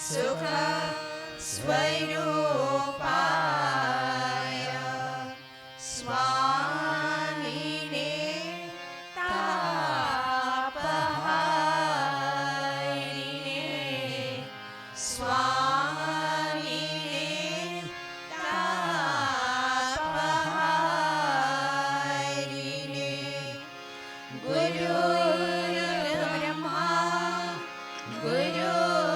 Sukha Swarupaya Swamine Tapaharine Swamine Tapaharine Guru Brahma Guru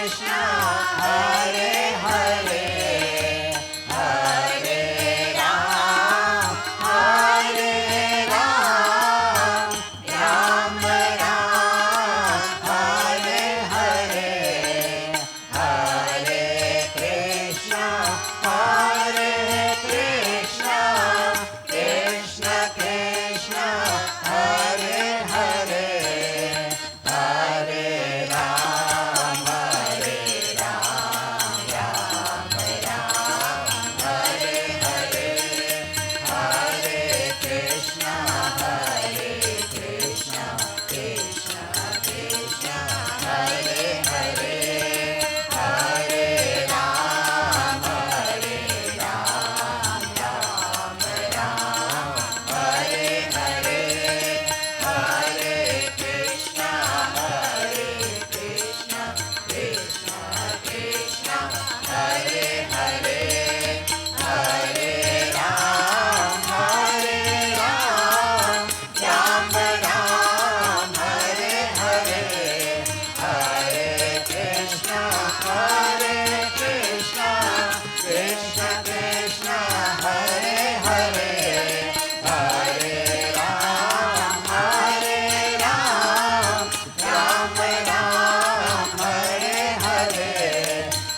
Krishna, Hare Hare, Hare Ram, Hare Ram, Ram Ram, Hare Hare, Hare Krishna, Hare Krishna, Krishna Krishna, Hare Hare, Hare Ram, Hare Ram, Ram Ram, Hare Hare, Hare Krishna, Hare Krishna, Krishna Krishna, Hare Hare, Hare Ram, Hare Ram, Ram Ram, Hare Hare, Hare Krishna, Hare Krishna, Krishna Krishna, Hare Hare, Hare Ram, Hare Ram, Ram Ram, Hare Hare, Hare Krishna, Hare Krishna, Krishna Krishna, Hare Hare, Hare Ram, Hare Ram, Ram Ram, Hare Hare,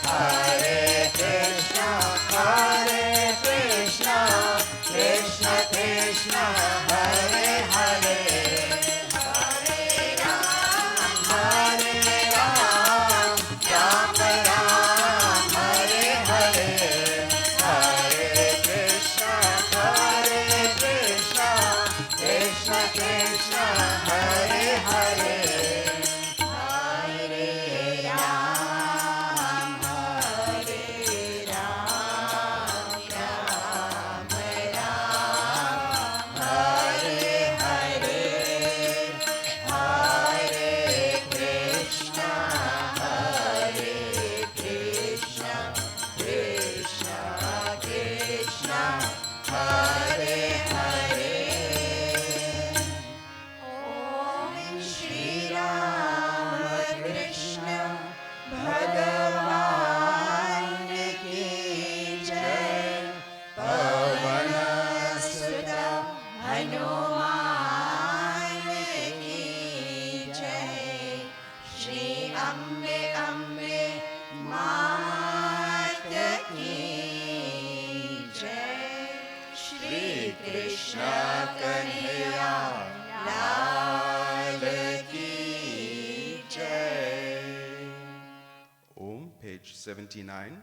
Hare Krishna, Hare Krishna, Krishna Krishna, Hare Hare, Hare Ram, Hare Ram, Ram Ram, Hare Hare, Hare Krishna, Hare Krishna, Krishna Krishna, Hare Hare, Hare Ram, Hare Ram, Ram Ram, Hare Hare, Hare Krishna, Hare Krishna, Krishna Krishna, Hare Hare. Om Shri Ram Krishna Bhagavan ki Jai, Pavan Sutta Hanuman ki Jai, Shri Ambe Ambe Mata ki Jai, Shri Krishna Kanhaiya Lal ki Jai. Om, page 79.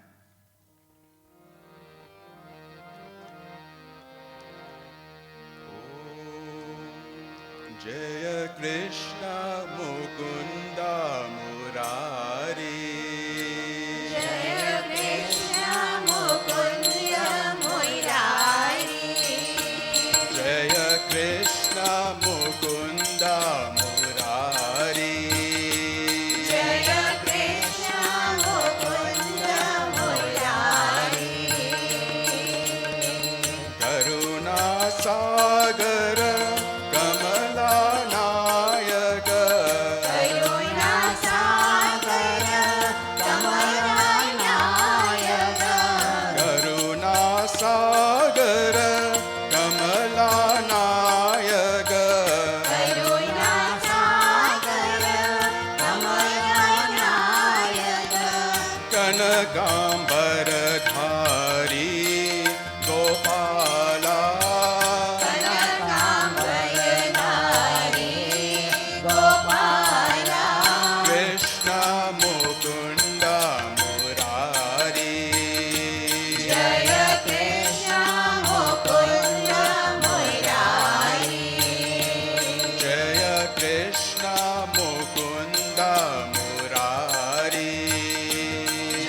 Om Jaya Krishna Mukunda Murari. Jaya Krishna Mukunda Murari, Jaya Krishna Mukunda Murari. Jaya Krishna Mukunda Murari, Karuna Sagar Kamala Nayaka. Karuna Sagara Kamalanayaka, Karuna Sagar Kamala Nayaka. Karuna Sagara Kamalanayaka, Kanagambardhari Gopala. Kanakambayadhari Gopala, Krishna Mukunda Murari. Jaya Krishna Mukunda Murari, Jaya Krishna Mukunda Murari.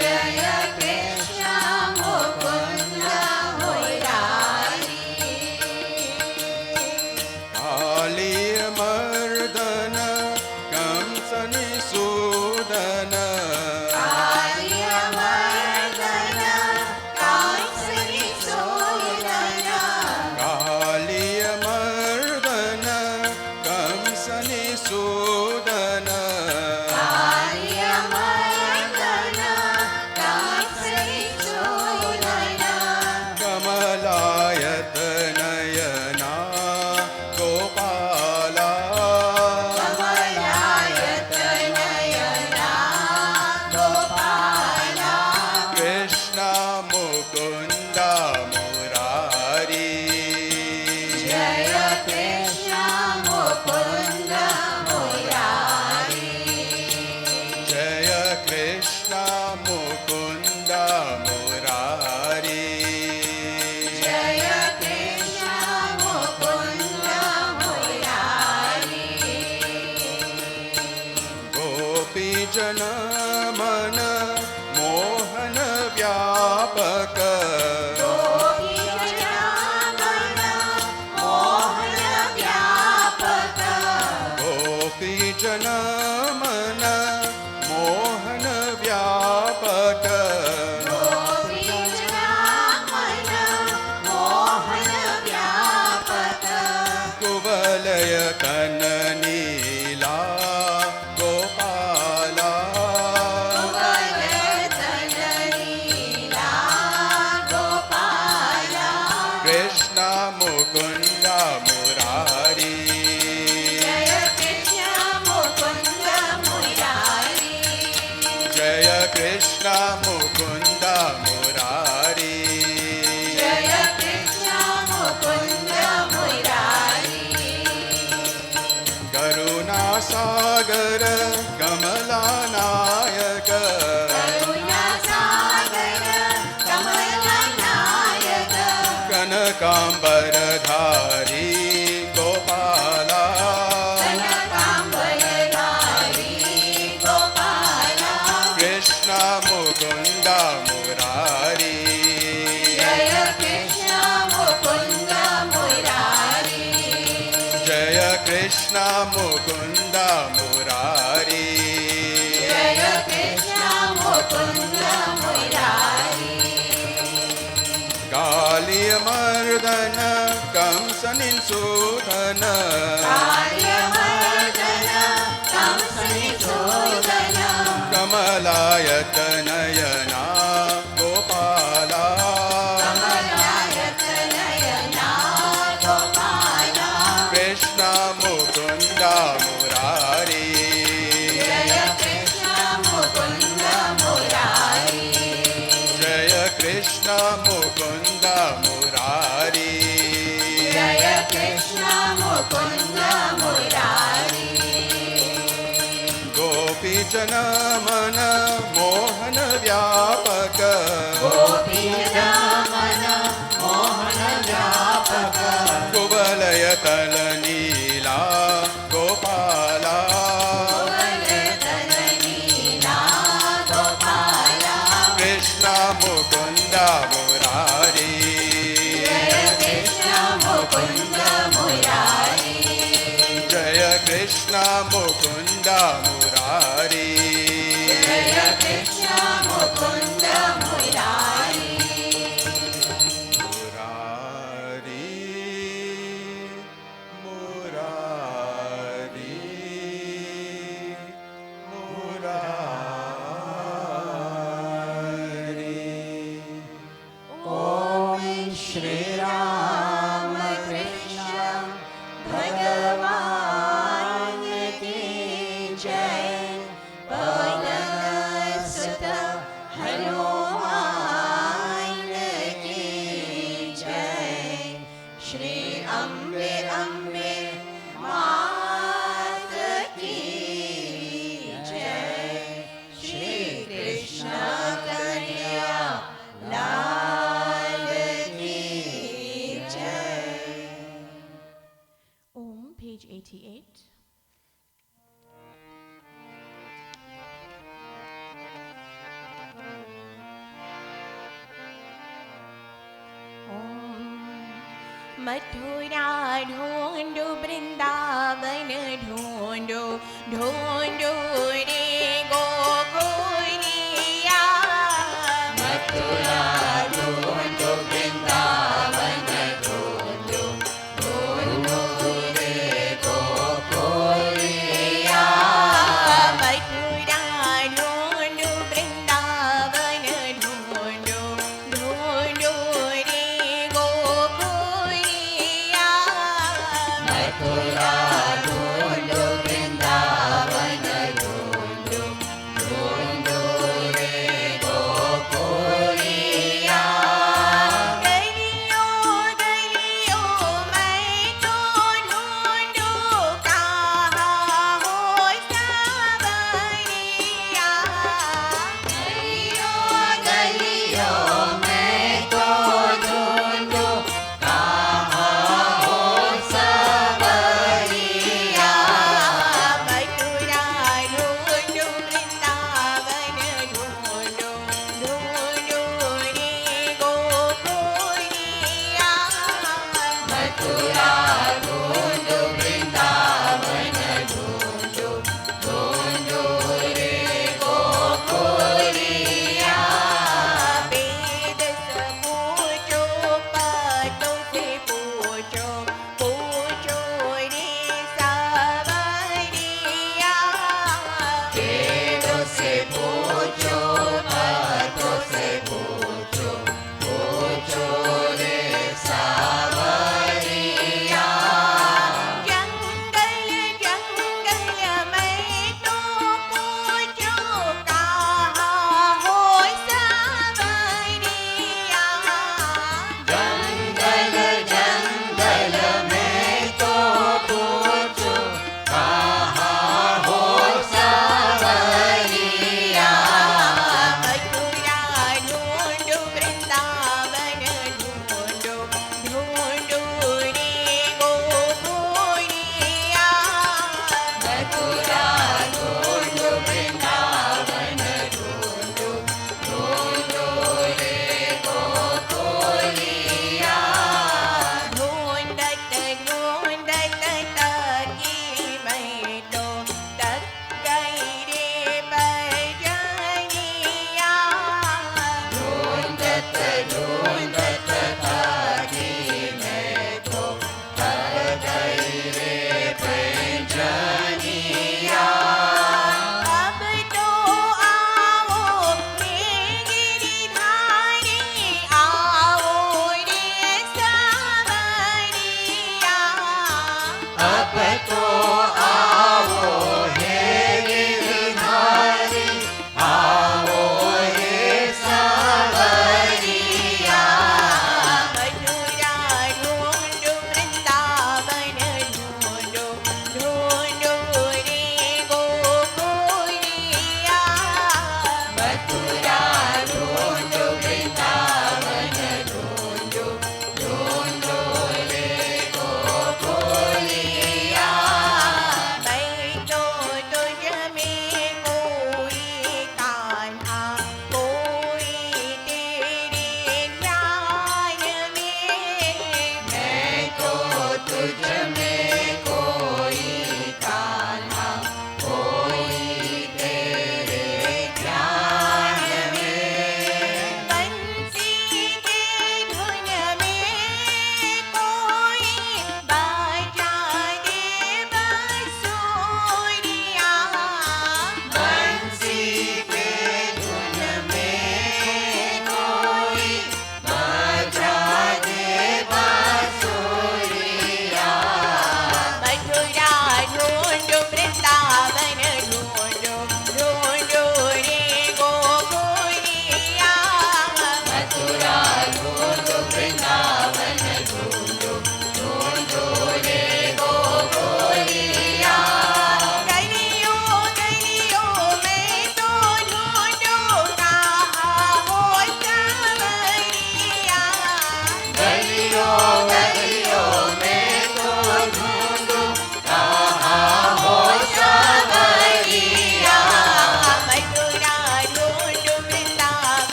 Jaya Krishna Mukund Murari जय कृष्ण मुकुन्द मुरारी जय कृष्ण मुकुन्द मुरारी जय कृष्ण मुकुन्द मुरारी गोपीजन मन मोहन व्यापक गोपीजन मन मोहन व्यापक कुवलय तन नीला गोपाला कृष्ण मुकुन्द मुरारी जय कृष्ण मुकुन्द मुरारी करुणा सागर कमला नायक कनकांबर धारी गोपाला कृष्ण मुकुन्द मुरारी जय कृष्ण मुकुन्द मुरारी कालिय मर्दन कंसनिन सूदन कमलायत नयना गोपाला कृष्ण मुकुन्द मुरारी जय कृष्ण मुकुन्द मुरारी गोपीजन मन मोहन व्यापक कुवलय तल नीला गोपाला कृष्ण मुकुन्द मुरारी जय कृष्ण मुकुन्द मुरारी मुरारी श्री राम कृष्ण भगवान की जय पवन सुत हनुमान की जय श्री अम्बे अम्बे मात की जय श्री कृष्ण कन्हैया लाल की जय। Om, page 88. मथुरा ढूंढो वृंदावन ढूंढो ढूंढो रे गोकुलिया मथुरा ढूंढो वृंदावन ढूंढो ढूंढो रे गोकुलिया मथुरा ढूंढो वृंदावन ढूंढो ढूंढो रे गोकुलिया मथुरा ढूंढो वृंदावन ढूंढो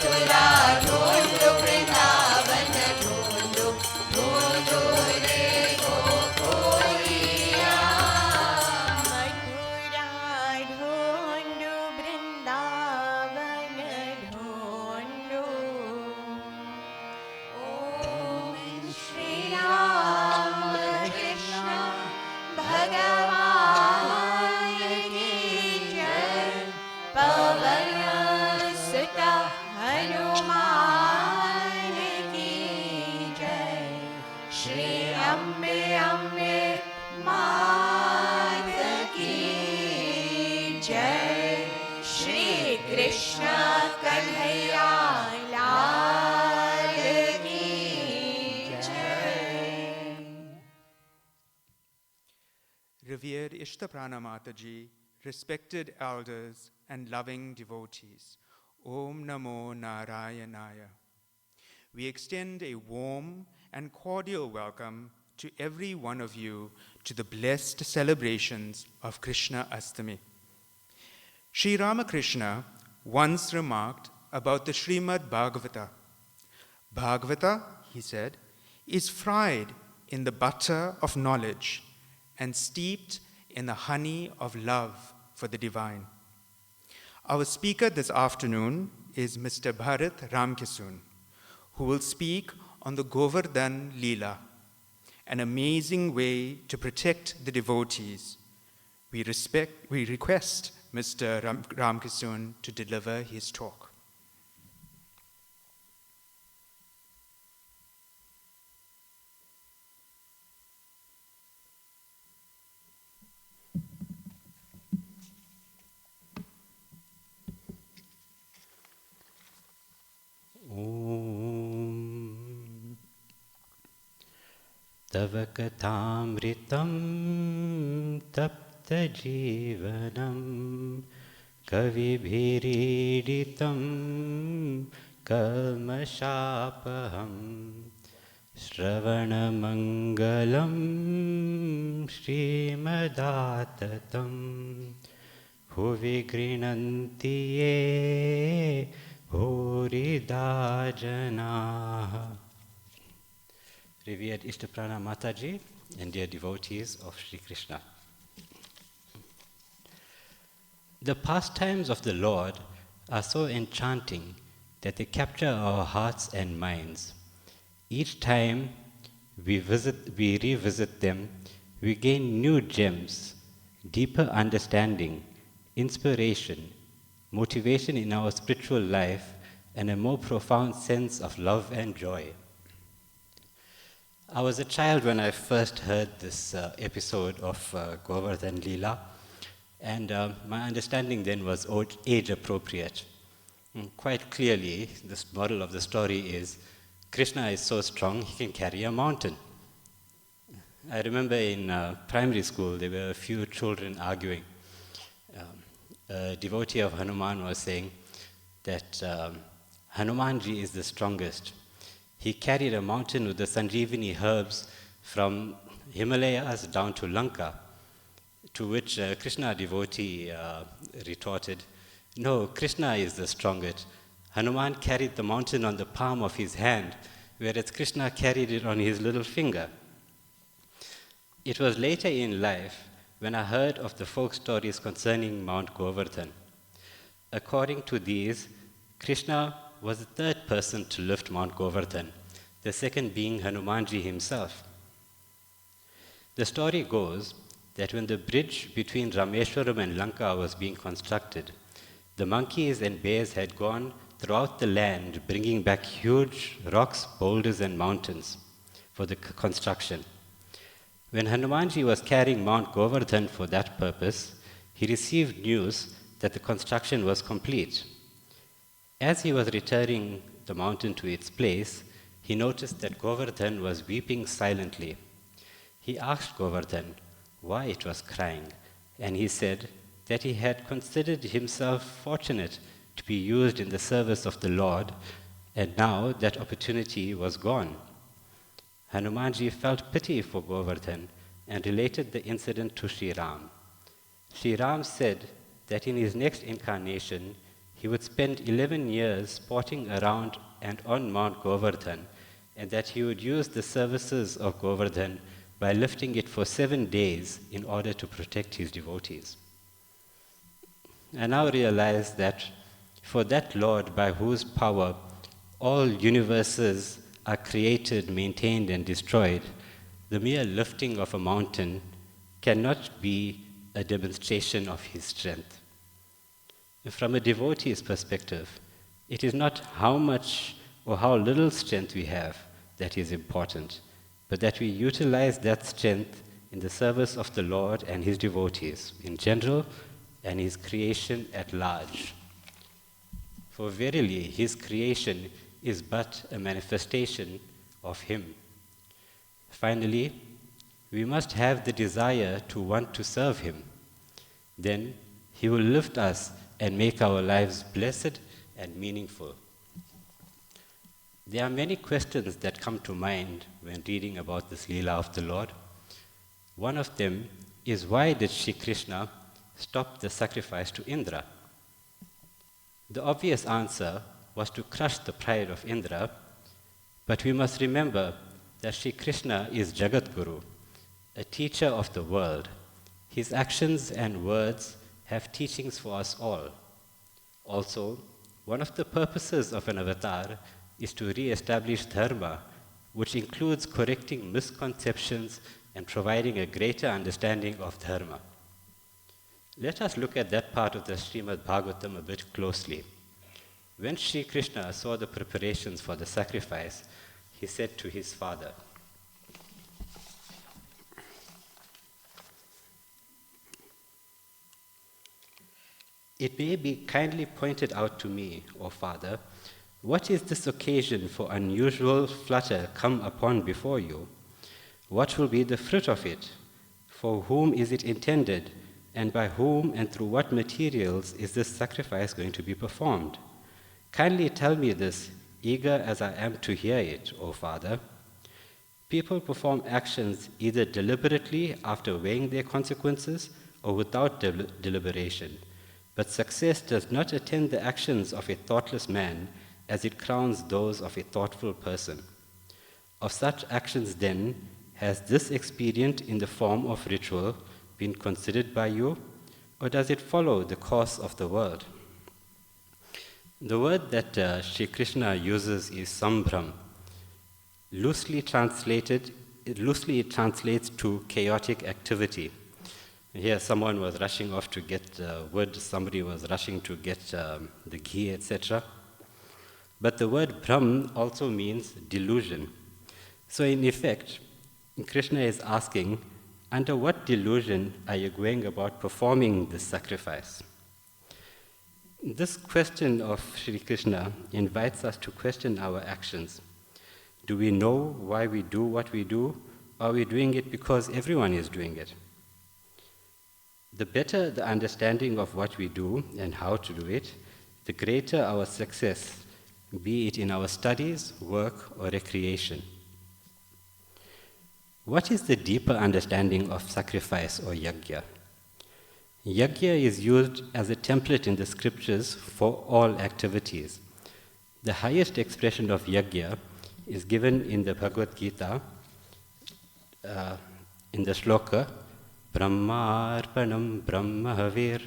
मथुरा ढूंढू वृंदावन ढूंढू ढूंढू रे गोकुलिया मथुरा ढूंढू वृंदावन ढूंढू ओम श्री राम कृष्ण भगवान की जय पवन सुत हनुमान की जय श्री अम्बे अम्बे मात की जय श्री कृष्ण कन्हैया लाल की जय Revered Ishtaprana Mataji, respected elders and loving devotees, Om Namo Narayanaya. We extend a warm and cordial welcome to every one of you to the blessed celebrations of Krishna Ashtami. Sri Ramakrishna once remarked about the Srimad Bhagavata. Bhagavata, he said, is fried in the butter of knowledge and steeped in the honey of love for the divine. Our speaker this afternoon is Mr. Bharat Ramkisun, who will speak on the Govardhan Leela, an amazing way to protect the devotees. We request Mr. Ramkisun to deliver his talk. ॐ तव कथामृतं तप्तजीवनं कविभिरीडितं कल्मषापहं श्रवणमङ्गलं श्रीमदाततं भुवि गृह्णन्ति ये भूरिदा जनाः. Revered Ishtaprana Mataji and dear devotees of Sri Krishna. The pastimes of the Lord are so enchanting that they capture our hearts and minds. Each time we revisit them, we gain new gems, deeper understanding, inspiration, motivation in our spiritual life, and a more profound sense of love and joy. I was a child when I first heard this episode of Govardhan Leela, and my understanding then was age appropriate. Quite clearly, this model of the story is Krishna is so strong he can carry a mountain. I remember in primary school there were a few children arguing. A devotee of Hanuman was saying that Hanumanji is the strongest. He carried a mountain with the Sanjeevani herbs from Himalayas down to Lanka, to which a Krishna devotee retorted, "No, Krishna is the strongest. Hanuman carried the mountain on the palm of his hand, whereas Krishna carried it on his little finger." It was later in life when I heard of the folk stories concerning Mount Govardhan. According to these, Krishna was the third person to lift Mount Govardhan, the second being Hanumanji himself. The story goes that when the bridge between Rameshwaram and Lanka was being constructed, the monkeys and bears had gone throughout the land bringing back huge rocks, boulders and mountains for the construction. When Hanumanji was carrying Mount Govardhan for that purpose, he received news that the construction was complete. As he was returning the mountain to its place, he noticed that Govardhan was weeping silently. He asked Govardhan why it was crying, and he said that he had considered himself fortunate to be used in the service of the Lord, and now that opportunity was gone. Hanumanji felt pity for Govardhan and related the incident to Sri Ram. Sri Ram said that in his next incarnation, he would spend 11 years sporting around and on Mount Govardhan, and that he would use the services of Govardhan by lifting it for 7 days in order to protect his devotees. I now realize that for that Lord by whose power all universes are created, maintained, and destroyed, the mere lifting of a mountain cannot be a demonstration of his strength. From a devotee's perspective, it is not how much or how little strength we have that is important, but that we utilize that strength in the service of the Lord and his devotees in general and his creation at large. For verily, his creation is but a manifestation of him. Finally, we must have the desire to want to serve him. Then he will lift us and make our lives blessed and meaningful. There are many questions that come to mind when reading about this Leela of the Lord. One of them is, why did Shri Krishna stop the sacrifice to Indra? The obvious answer was to crush the pride of Indra, but we must remember that Shri Krishna is Jagat Guru, a teacher of the world. His actions and words have teachings for us all. Also, one of the purposes of an avatar is to re-establish dharma, which includes correcting misconceptions and providing a greater understanding of dharma. Let us look at that part of the Srimad Bhagavatam a bit closely. When Sri Krishna saw the preparations for the sacrifice, he said to his father, "It may be kindly pointed out to me, O Father, what is this occasion for unusual flutter come upon before you? What will be the fruit of it? For whom is it intended, and by whom and through what materials is this sacrifice going to be performed? Kindly tell me this, eager as I am to hear it, O Father." People perform actions either deliberately after weighing their consequences or without deliberation. But success does not attend the actions of a thoughtless man as it crowns those of a thoughtful person. Of such actions, then, has this expedient in the form of ritual been considered by you, or does it follow the course of the world? The word that Sri Krishna uses is sambram. Loosely translated, it translates to chaotic activity. Here someone was rushing off to get wood, somebody was rushing to get the ghee, etc. But the word Brahm also means delusion. So in effect, Krishna is asking, under what delusion are you going about performing this sacrifice? This question of Sri Krishna invites us to question our actions. Do we know why we do what we do, or are we doing it because everyone is doing it? The better the understanding of what we do and how to do it, the greater our success, be it in our studies, work, or recreation. What is the deeper understanding of sacrifice or yajna? Yajna is used as a template in the scriptures for all activities. The highest expression of yajna is given in the Bhagavad Gita, in the shloka, Brahmarpanam Brahmahavir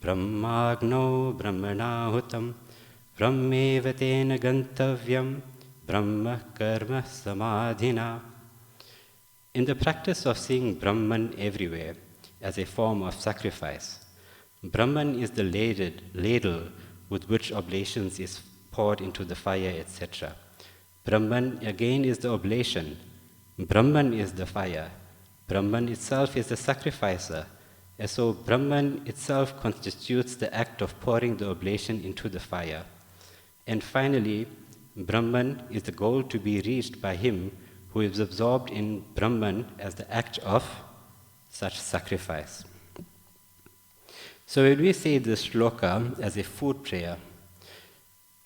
Brahmagno Brahmanahutam Brahmevatena Gantavyam Brahma Karma Samadhina. In the practice of seeing Brahman everywhere as a form of sacrifice, Brahman is the ladle with which oblations is poured into the fire, etc. Brahman again is the oblation. Brahman is the fire. Brahman itself is the sacrificer, and so Brahman itself constitutes the act of pouring the oblation into the fire. And finally, Brahman is the goal to be reached by him who is absorbed in Brahman as the act of such sacrifice. So when we say this shloka as a food prayer,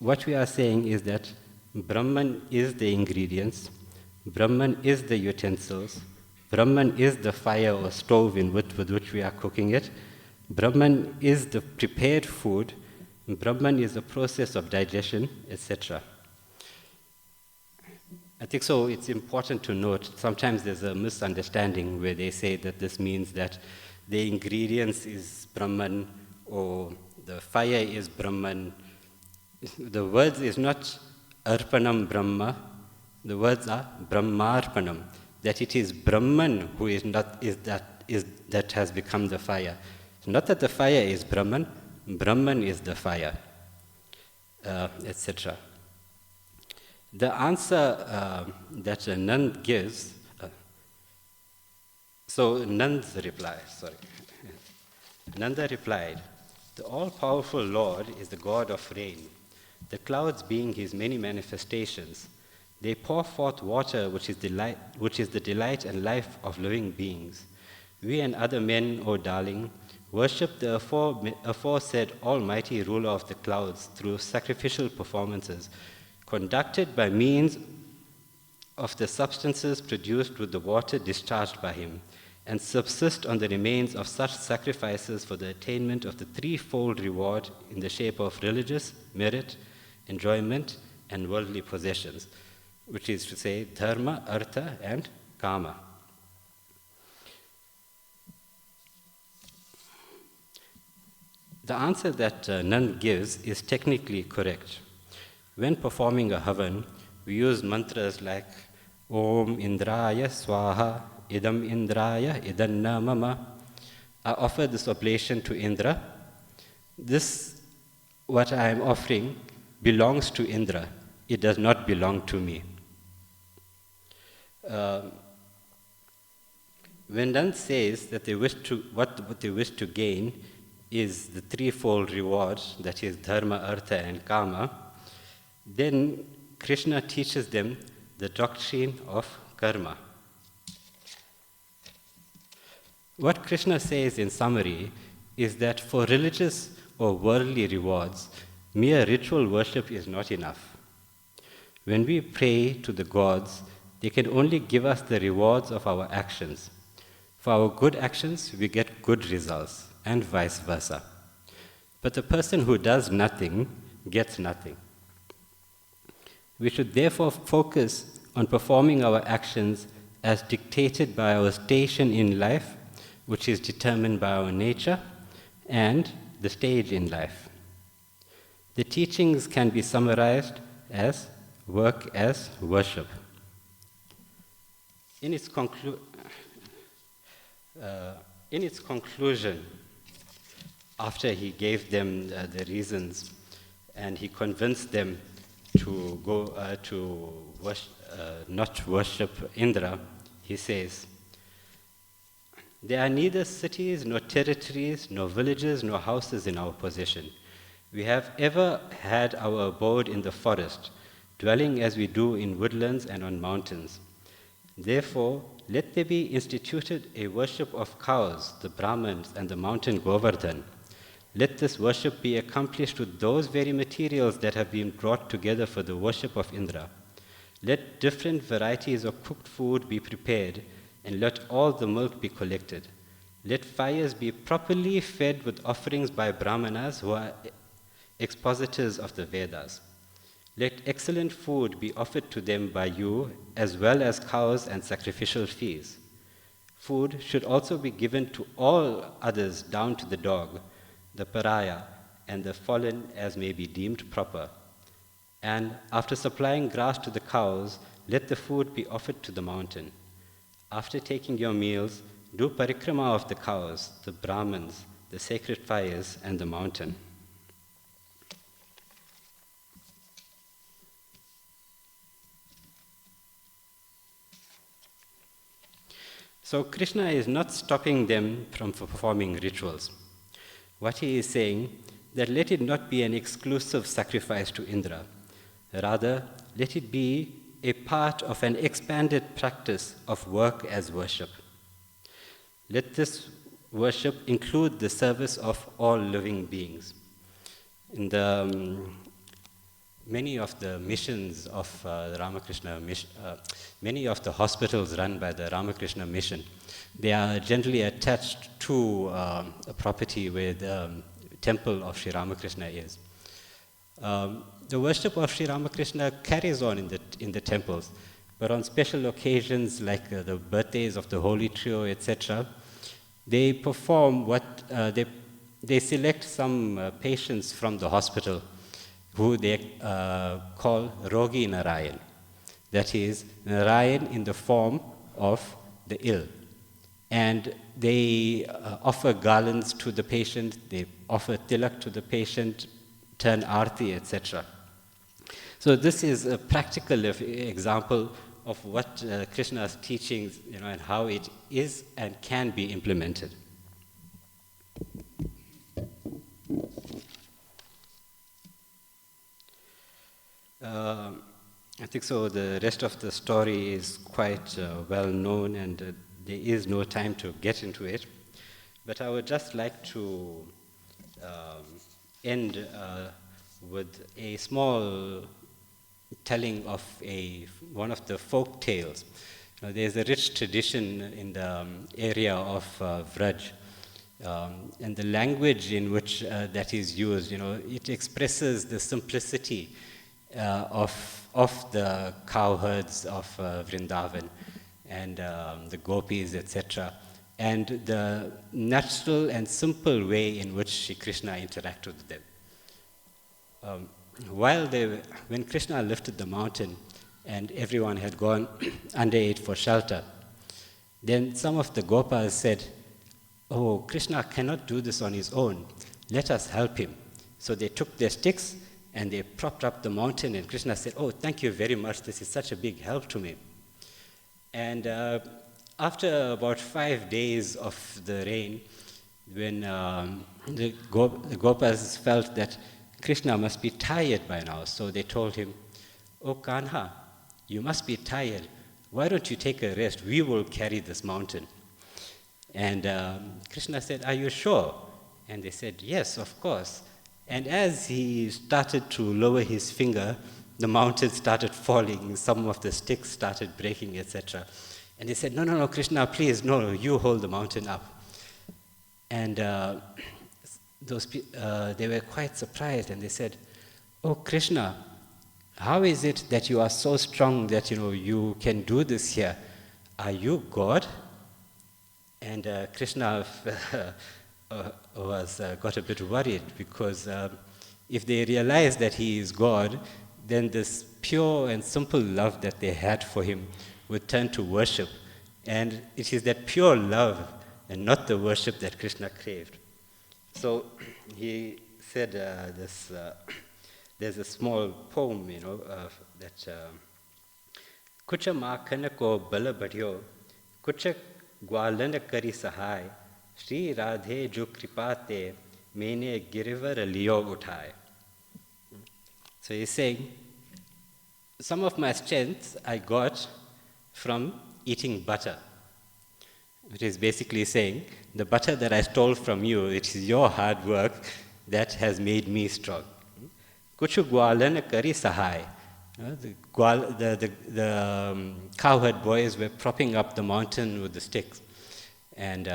what we are saying is that Brahman is the ingredients, Brahman is the utensils, Brahman is the fire or stove with which we are cooking it, Brahman is the prepared food, Brahman is the process of digestion, etc. I think so it's important to note, sometimes there's a misunderstanding where they say that this means that the ingredients is Brahman or the fire is Brahman. The words is not Arpanam Brahma, the words are Brahmarpanam, that it is Brahman who that has become the fire. Not that the fire is Brahman, Brahman is the fire, etc. The answer that Nand gives, Nanda replied, the all-powerful Lord is the God of rain, the clouds being his many manifestations. They pour forth water which is the delight and life of living beings. We and other men, O darling, worship the aforesaid almighty ruler of the clouds through sacrificial performances, conducted by means of the substances produced with the water discharged by him, and subsist on the remains of such sacrifices for the attainment of the threefold reward in the shape of religious, merit, enjoyment, and worldly possessions, which is to say dharma, artha, and kama. The answer that Nand gives is technically correct. When performing a havan, we use mantras like Om Indraya Swaha, Idam Indraya, Idanna Mama. I offer this oblation to Indra. This, what I am offering, belongs to Indra. It does not belong to me. When Nand says that what they wish to gain is the threefold reward, that is dharma, artha, and kama, then Krishna teaches them the doctrine of karma. What Krishna says in summary is that for religious or worldly rewards, mere ritual worship is not enough. When we pray to the gods, they can only give us the rewards of our actions. For our good actions, we get good results, and vice versa. But the person who does nothing gets nothing. We should therefore focus on performing our actions as dictated by our station in life, which is determined by our nature, and the stage in life. The teachings can be summarized as work as worship. In its conclusion, after he gave them the reasons and he convinced them to go not worship Indra, he says, there are neither cities, nor territories, nor villages, nor houses in our possession. We have ever had our abode in the forest, dwelling as we do in woodlands and on mountains. Therefore, let there be instituted a worship of cows, the Brahmins, and the mountain Govardhan. Let this worship be accomplished with those very materials that have been brought together for the worship of Indra. Let different varieties of cooked food be prepared, and let all the milk be collected. Let fires be properly fed with offerings by Brahmanas who are expositors of the Vedas. Let excellent food be offered to them by you, as well as cows and sacrificial fees. Food should also be given to all others down to the dog, the pariah, and the fallen as may be deemed proper. And after supplying grass to the cows, let the food be offered to the mountain. After taking your meals, do parikrama of the cows, the Brahmins, the sacred fires, and the mountain. So Krishna is not stopping them from performing rituals. What he is saying, that let it not be an exclusive sacrifice to Indra. Rather, let it be a part of an expanded practice of work as worship. Let this worship include the service of all living beings. In the many of the missions of the Ramakrishna mission, many of the hospitals run by the Ramakrishna mission, they are generally attached to a property where the temple of Sri Ramakrishna is. The worship of Sri Ramakrishna carries on in the temples, but on special occasions like the birthdays of the Holy Trio, etc., they perform they select some patients from the hospital who they call Rogi Narayan. That is, Narayan in the form of the ill. And they offer garlands to the patient, they offer tilak to the patient, turn arti, etc. So this is a practical example of what Krishna's teachings, and how it is and can be implemented. I think so. The rest of the story is quite well known, and there is no time to get into it. But I would just like to end with a small telling of one of the folk tales. There's a rich tradition in the area of Vraj, and the language in which that is used, it expresses the simplicity of the cowherds of Vrindavan and the gopis, etc., and the natural and simple way in which Shri Krishna interacted with them. When Krishna lifted the mountain and everyone had gone under it for shelter, then some of the gopas said, "Oh, Krishna cannot do this on his own. Let us help him." So they took their sticks and they propped up the mountain, and Krishna said, "Oh, thank you very much. This is such a big help to me." And after about 5 days of the rain, when the gopas felt that Krishna must be tired by now, so they told him, "Oh, Kanha, you must be tired. Why don't you take a rest? We will carry this mountain." And Krishna said, "Are you sure?" And they said, "Yes, of course." And as he started to lower his finger, the mountain started falling, some of the sticks started breaking, etc. And they said, No, Krishna, please, no, you hold the mountain up." And they were quite surprised, and they said, "Oh, Krishna, how is it that you are so strong that you can do this here? Are you God?" And Krishna got a bit worried, because if they realized that he is God, then this pure and simple love that they had for him would turn to worship. And it is that pure love and not the worship that Krishna craved. So he said there's a small poem, that Kucha makhana ko bala badhyo, kucha gwalana kari sahai, Shri Radhe jo kripate mene girivar liyo uthai. So he's saying, some of my strength I got from eating butter. It is basically saying, the butter that I stole from you, it is your hard work that has made me strong. Kuchu gwalana kari sahai. The cowherd boys were propping up the mountain with the sticks. And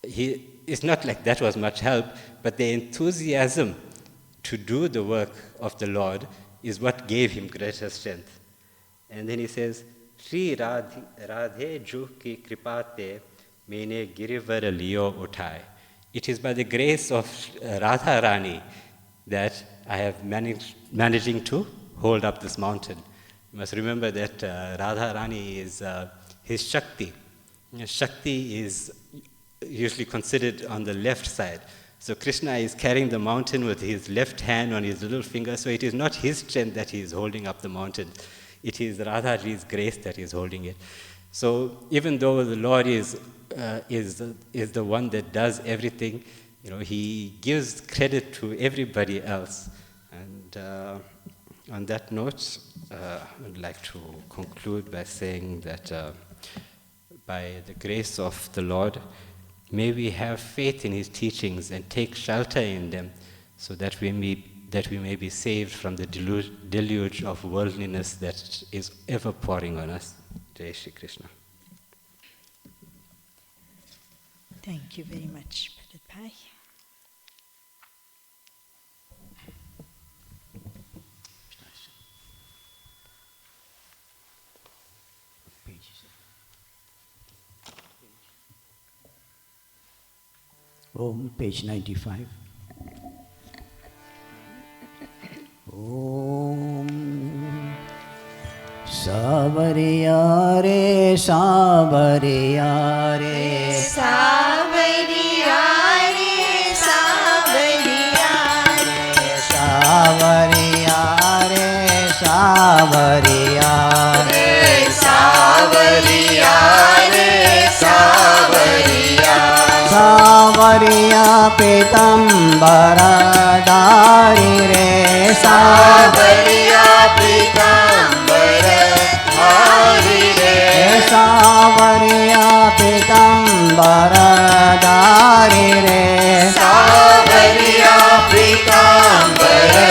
it's not like that was much help, but the enthusiasm to do the work of the Lord is what gave him greater strength. And then he says, Shri Radhe ju ki kripate mene girivara liyo uthai. It is by the grace of Radha Rani that I have managing to hold up this mountain. You must remember that Radha Rani is his Shakti. Shakti is usually considered on the left side. So Krishna is carrying the mountain with his left hand on his little finger, so it is not his strength that he is holding up the mountain. It is Radhaji's grace that is holding it. So even though the Lord is the one that does everything, he gives credit to everybody else. And on that note, I would like to conclude by saying that by the grace of the Lord, may we have faith in his teachings and take shelter in them, so that we may be saved from the deluge of worldliness that is ever pouring on us. Jai Shri Krishna. Thank you very much, Bharat Bhai. page 95. Om Savariya re Savariya re Savariya re Savariya re Savariya re Savariya re Savariya re Savariya Savariya pitambara dhari re Savariya pitambara dhari re Savariya pitambara dhari re Savariya pitambara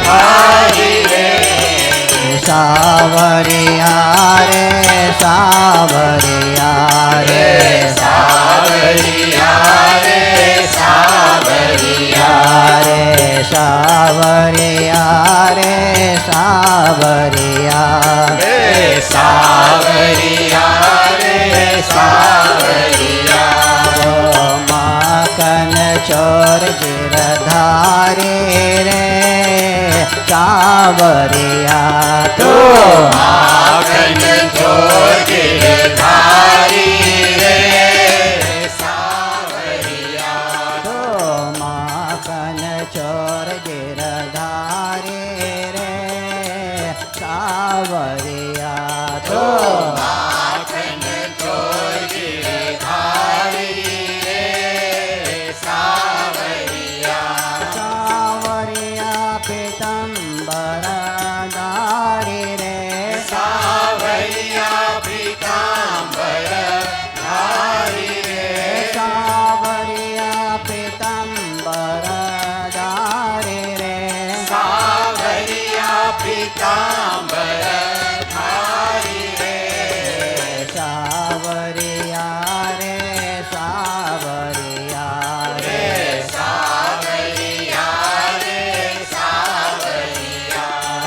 dhari re Savariya re Savariya re Savariya re Savariya re Savariya re Savariya re Savariya re Savariya माखन चोर गिरधारी रे सावरिया तो माखन चोर गिरधारी रे सावरिया तो माखन चोर गिरधारी रे सावरिया तो माखन चोर गिरधारी रे सावरिया सावरिया पीतम्बर धारी रे सावरिया पीतांबर धारी रे सावरिया पीतम्बर धारी रे सावरिया पीतांबर धारी रे सावरिया रे सावरिया रे सावरिया रे सावरिया रे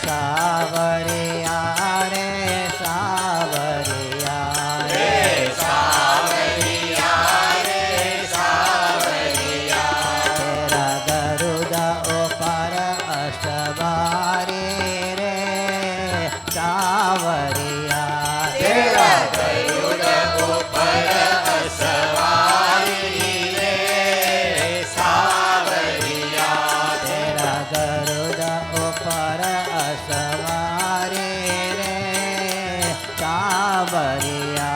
सावरिया रे सावरिया रे सावरिया रे सावरिया तेरा गरुड़ ऊपर अष्टबारी रे सावरिया तेरा गरुड़ ऊपर सवारी रे सावरिया तेरा गरुड़ ऊपर असवारी रे सावरिया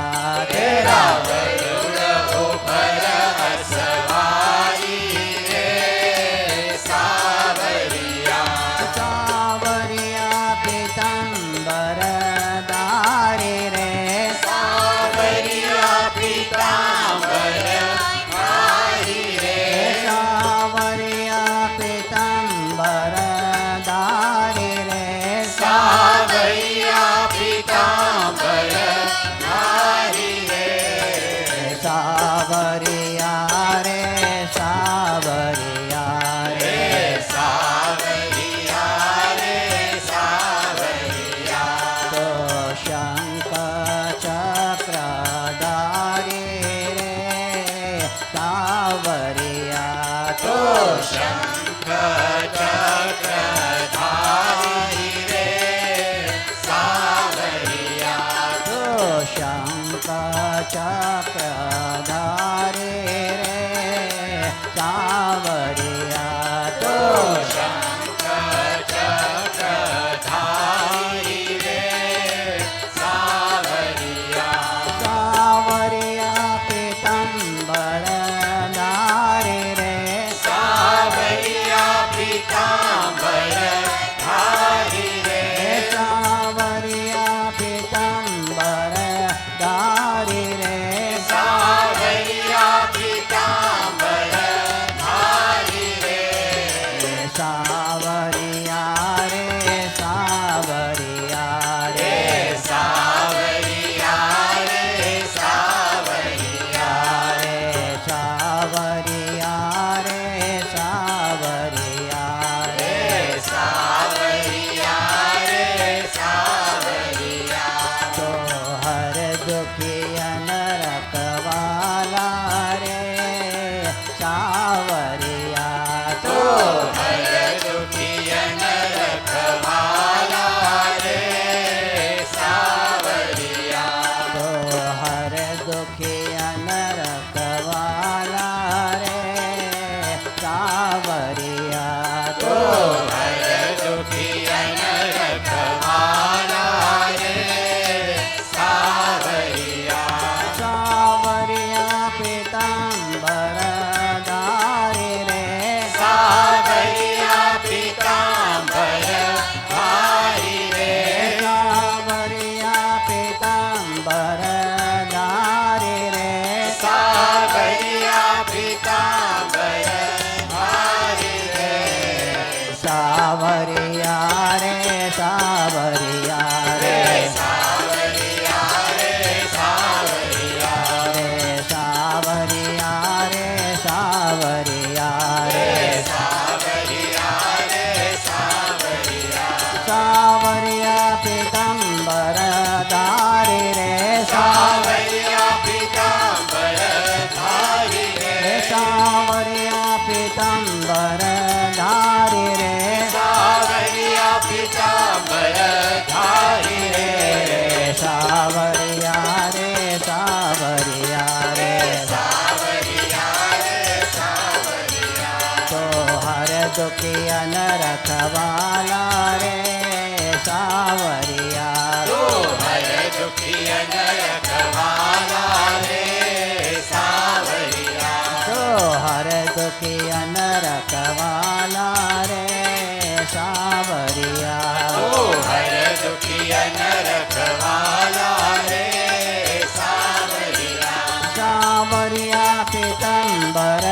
तेरा गरुड़ ऊपर सवारी रे सावरिया सावरिया पीतम्बर धारी रे सावरिया पीतांबर धारी रे सावरिया पीतम्बर धारी रे सावरिया पीतांबर धारी रे सावरिया रे सावरिया रे सावरिया रे सावरिया तो शंख चक्रधारी रे सावरिया तो शंख चक्रधारी रे सावरिया तो शंख चक्रधारी रे सावरिया तो शंख चक्रधारी रे सावरिया सावरिया पीतम्बर धारी रे सावरिया पीतांबर धारी रे सावरिया पीतम्बर धारी रे सावरिया सावरिया रे सावरिया रे सावरिया रे सावरिया रे सावरिया रे सावरिया रे सावरिया रे सावरिया सावरिया पीताम्बर धारी रे सावरिया पीताम्बर धारी रे सावरिया पीताम्बर धारी रे सावरिया पीताम्बर धारी रे सावरिया रे सावरिया रे सावरिया रे सावरिया तो हर दुखिया न रखवाला रे सावरिया तो हर दुखियन रखवाला रे सावरिया तो हर दुखिया न रखवाला रे सावरिया तो हर दुखियन रखवाला रे सावरिया सावरिया पीताम्बर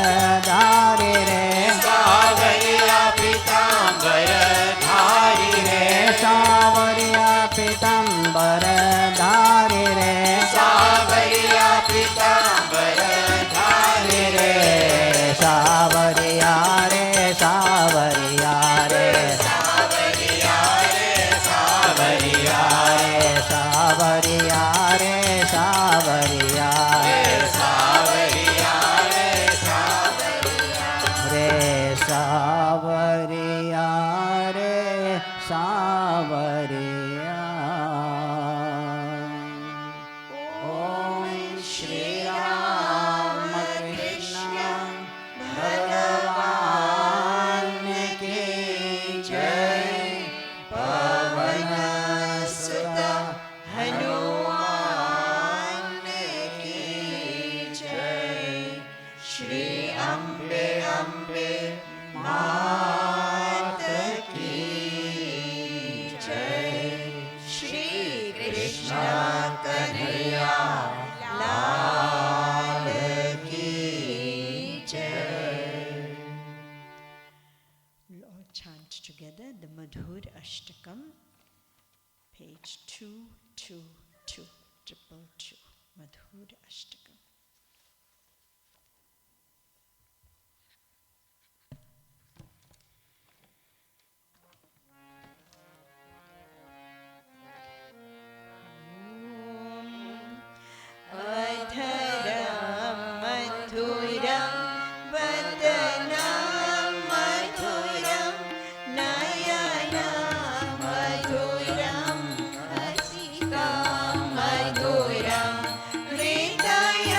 धारी रे सावरिया पीताम्बर धारी रे सावरिया पीताम्बर धारी रे सावरिया पीताम्बर धारी रे सावरिया रे सावरिया रे सावरिया रे सावरिया सावरिया रे सावरिया सावरिया रे सावरिया रे सावरिया रे सावरिया ओम श्री राम कृष्ण भगवान की जय पवन सुत हनुमान की जय श्री अम्बे अम्बे मात की जय श्री कृष्ण कन्हैया लाल की जय. We'll all chant together the Madhur Ashtakam, page 222, 222, Madhur Ashtakam. अधरं मधुरं वदनं मधुरं नयनं मधुरं हसितं मधुरं हृदयं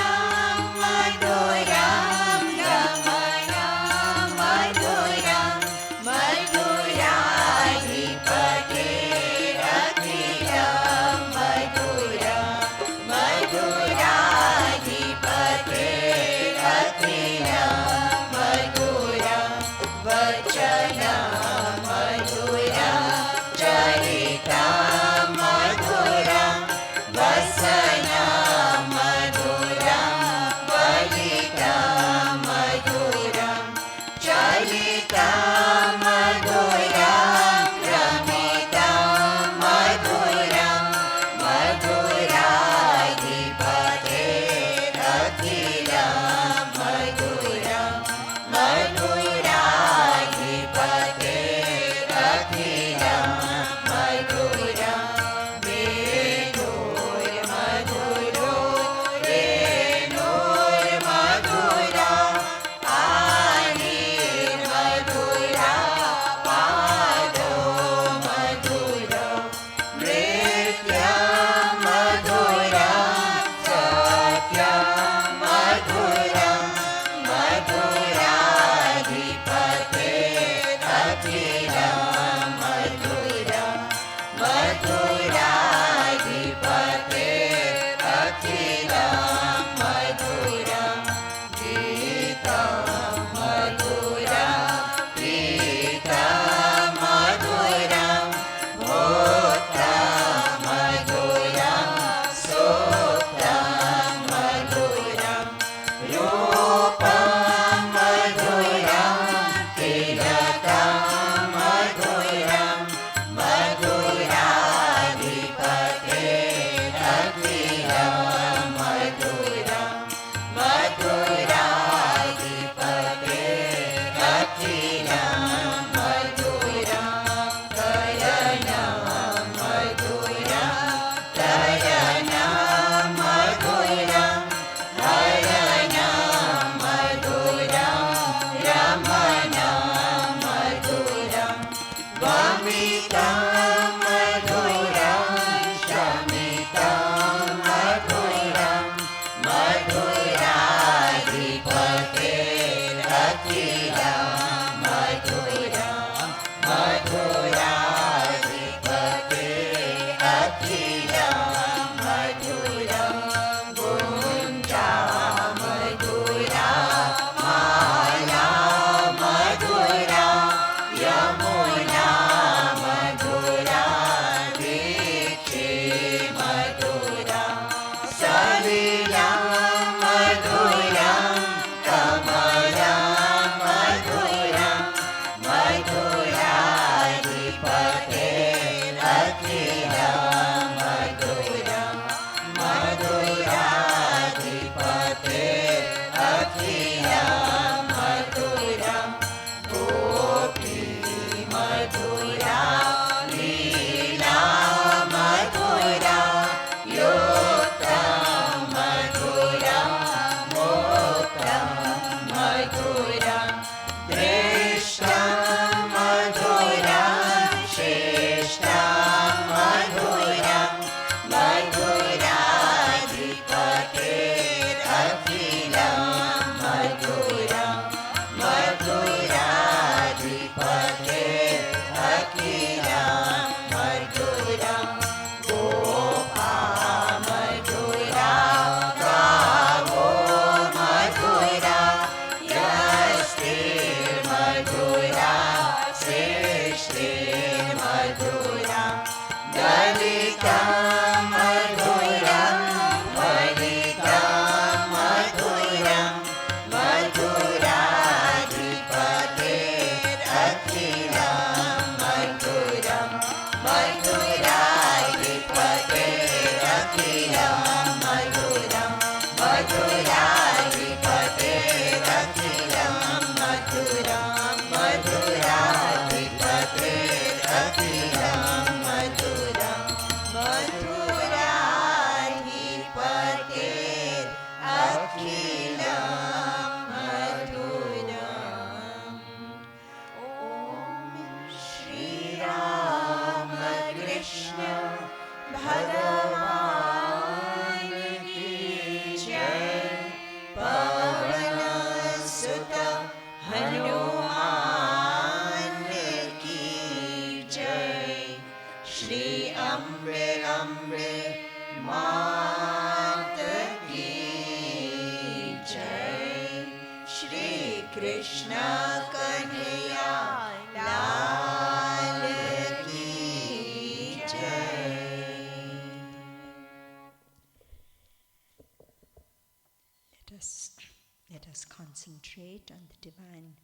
Let us concentrate on the divine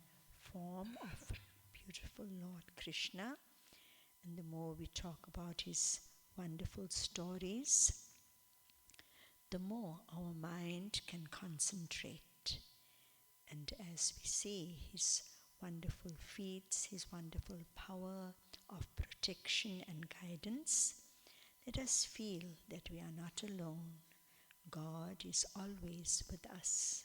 form of beautiful Lord Krishna. And the more we talk about his wonderful stories, the more our mind can concentrate. And as we see his wonderful feats, his wonderful power of protection and guidance, let us feel that we are not alone. God is always with us.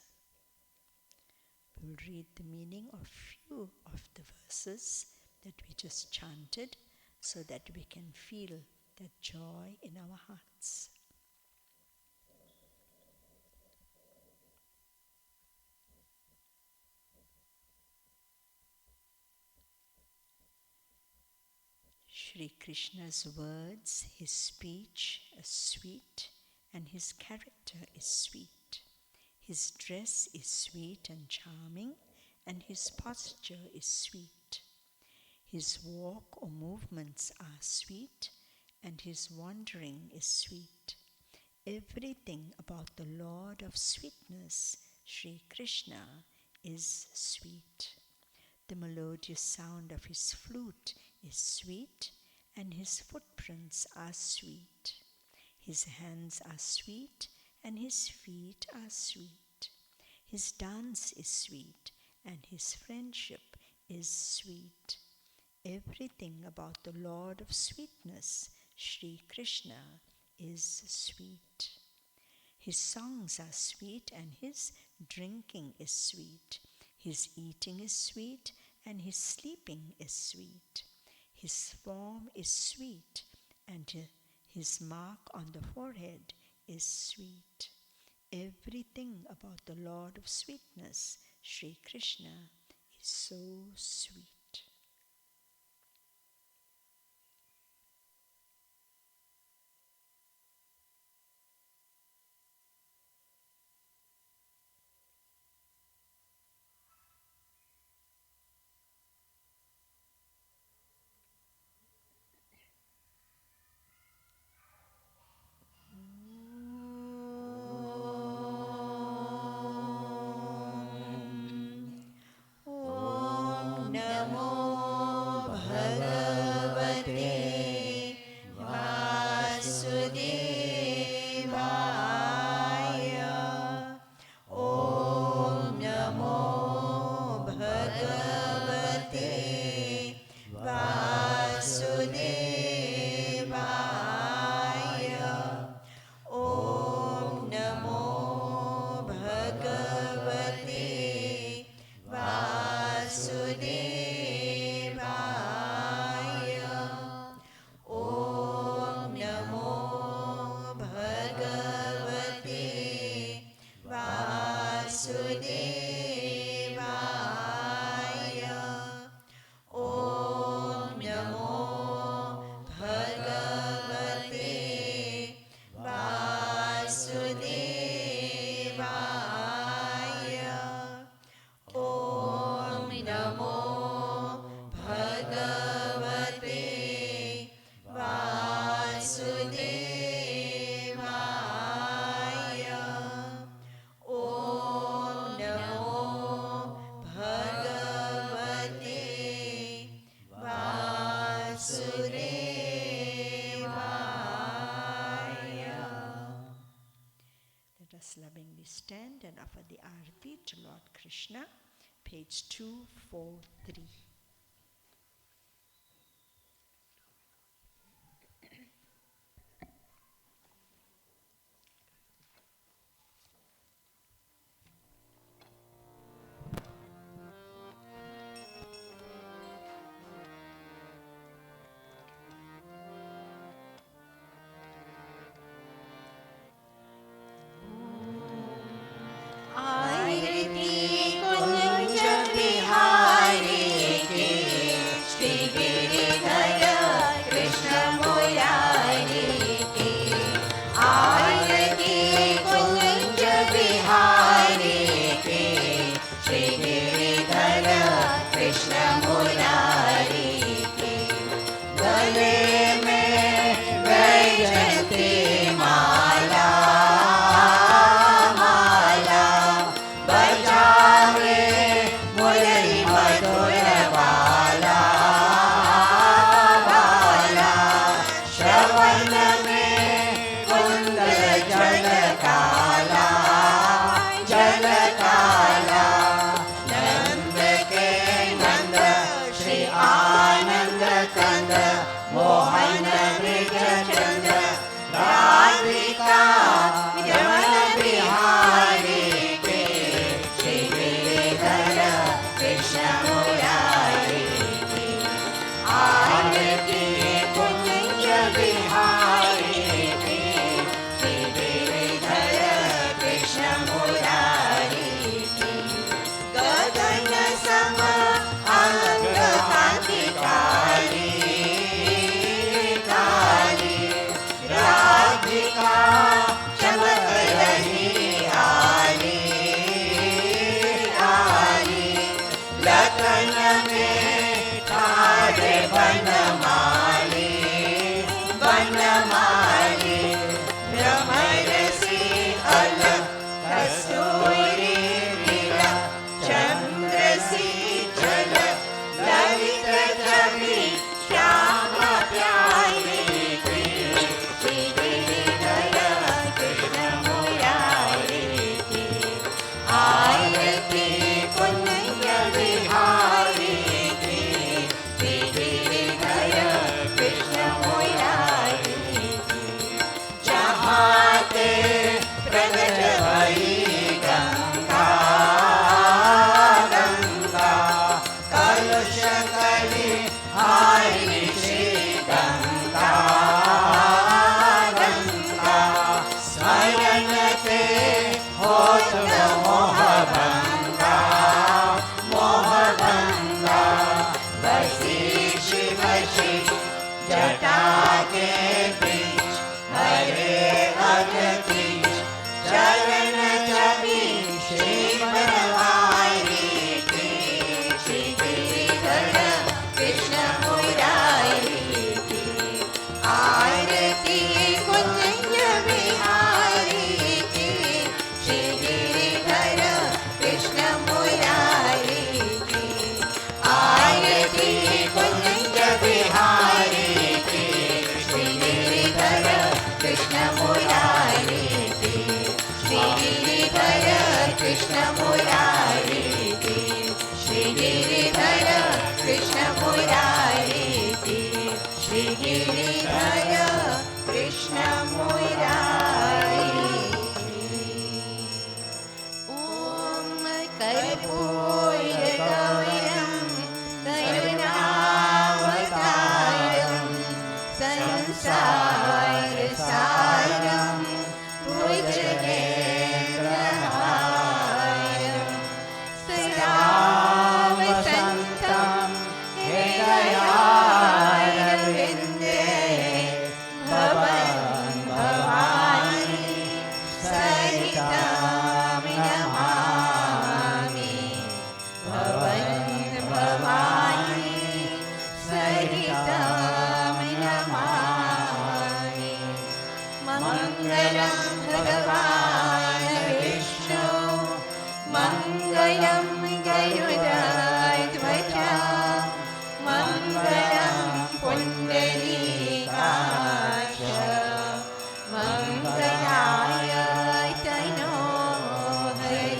We'll read the meaning of few of the verses that we just chanted so that we can feel that joy in our hearts. Shri Krishna's words, his speech is sweet, and his character is sweet. His dress is sweet and charming, and his posture is sweet. His walk or movements are sweet, and his wandering is sweet. Everything about the Lord of sweetness, Shri Krishna, is sweet. The melodious sound of his flute is sweet, and his footprints are sweet. His hands are sweet, and his feet are sweet. His dance is sweet, and his friendship is sweet. Everything about the Lord of sweetness, Shri Krishna, is sweet. His songs are sweet, and his drinking is sweet. His eating is sweet, and his sleeping is sweet. His form is sweet, and his mark on the forehead is sweet. Everything about the Lord of sweetness, Shri Krishna, is so sweet. offer the Arati to Lord Krishna, page 243. आरती कुंज बिहारी की, श्री गिरिधर कृष्ण मुरारी की। आरती कुंज बिहारी की, श्री गिरिधर कृष्ण मुरारी की। गले में वैजयंती माला, बजावे मुरली मधुर बाला, बाला। श्रवण में कुंडल जल काला, जल काला। नंद के नंद श्री आनंद कंद, मोहन ब्रिज चंद्र, राधिका यमन बिहारी के, श्री गिरिधर कृष्ण मुरारी की। आरती कुंज बिहारी की, श्री गिरिधर कृष्ण मुरारी की। गगन सम अंग कांति काली, काली। राधिका चमक रही आली, आली। लखन में ठाड़े बनमाली, बनमाली। भ्रमर सी अलग कस्तूरी तिलक, चंद्र सी झलक, ललित छवि श्यामा प्यारी की। श्री गिरिधर कृष्ण मुरारी की। आरती कुंज बिहारी की, श्री गिरिधर कृष्ण मुरारी की। जहाँ ते प्रगट भई गंगा, गंगा। कलुष कली हारी श्री गंगा, गंगा। स्मरण ते होत मोह भंगा, मोह भंगा। बसी शिव श्री जटा के बीच, हरे अगतीश चरण छवि श्री बनवारी की। श्री गिरिधर कृष्ण मुरारी की। आरती कुंज बिहारी की, श्री गिरिधर कृष्ण मुरारी की। आरती कुंज बिहारी की, श्री गिरिधर कृष्ण मुरारी की। श्री गिरिधर कृष्ण मुरारी की। श्री गिरिधर कृष्ण मुरारी की। श्री गिरिधर कृष्ण मुरारी की। ओम कर्पूर गौरम करुणावतारम, संसार सारम भुजगेन्द्रहारम, सदा वसन्तं हृदयारविन्दे भवन् भवानी सहितं नमामि। भवन् भवानी सहितं नमामि। मङ्गलं भगवान् विष्णु, मङ्गलं गरुडध्वज, मङ्गलं पुण्डरीकाक्ष, मङ्गलाय तनो हरि।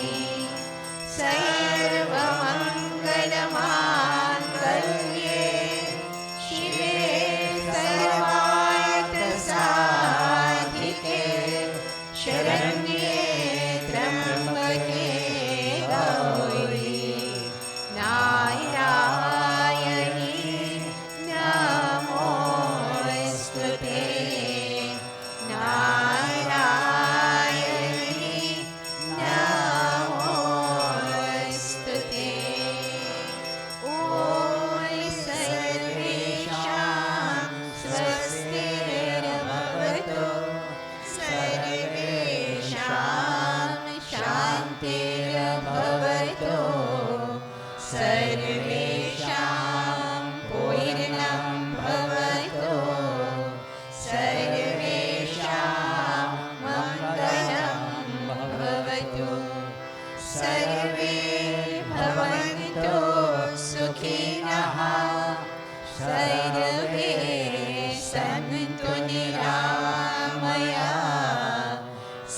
सन्तु निरामया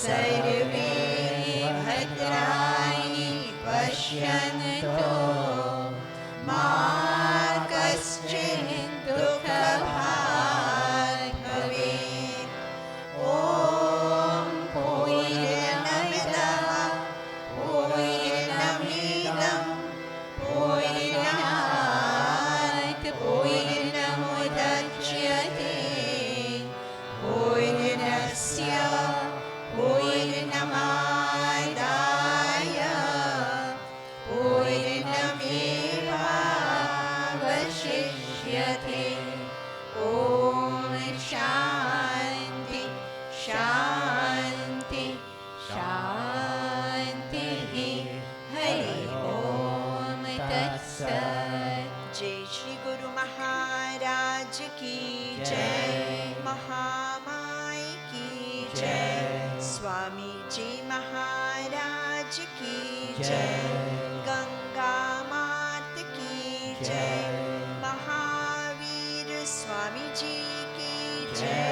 सर्वे भद्राणि पश्यन्तु मा कश्चित् दुःखभाग् भवेत् ॐ पूर्णमदः पूर्णमिदं पूर्णात् पूर्णमुदच्यते पूर्णस्य पूर्णमादाय पूर्णमेवावशिष्यते ॐ शान्ति शान्ति शान्तिः हरि ॐ तत्सत् जय श्री गुरु महाराज की जय, महामाई की जय, स्वामी जी महाराज की जय, गंगा मात की जय, महावीर स्वामी जी की जय।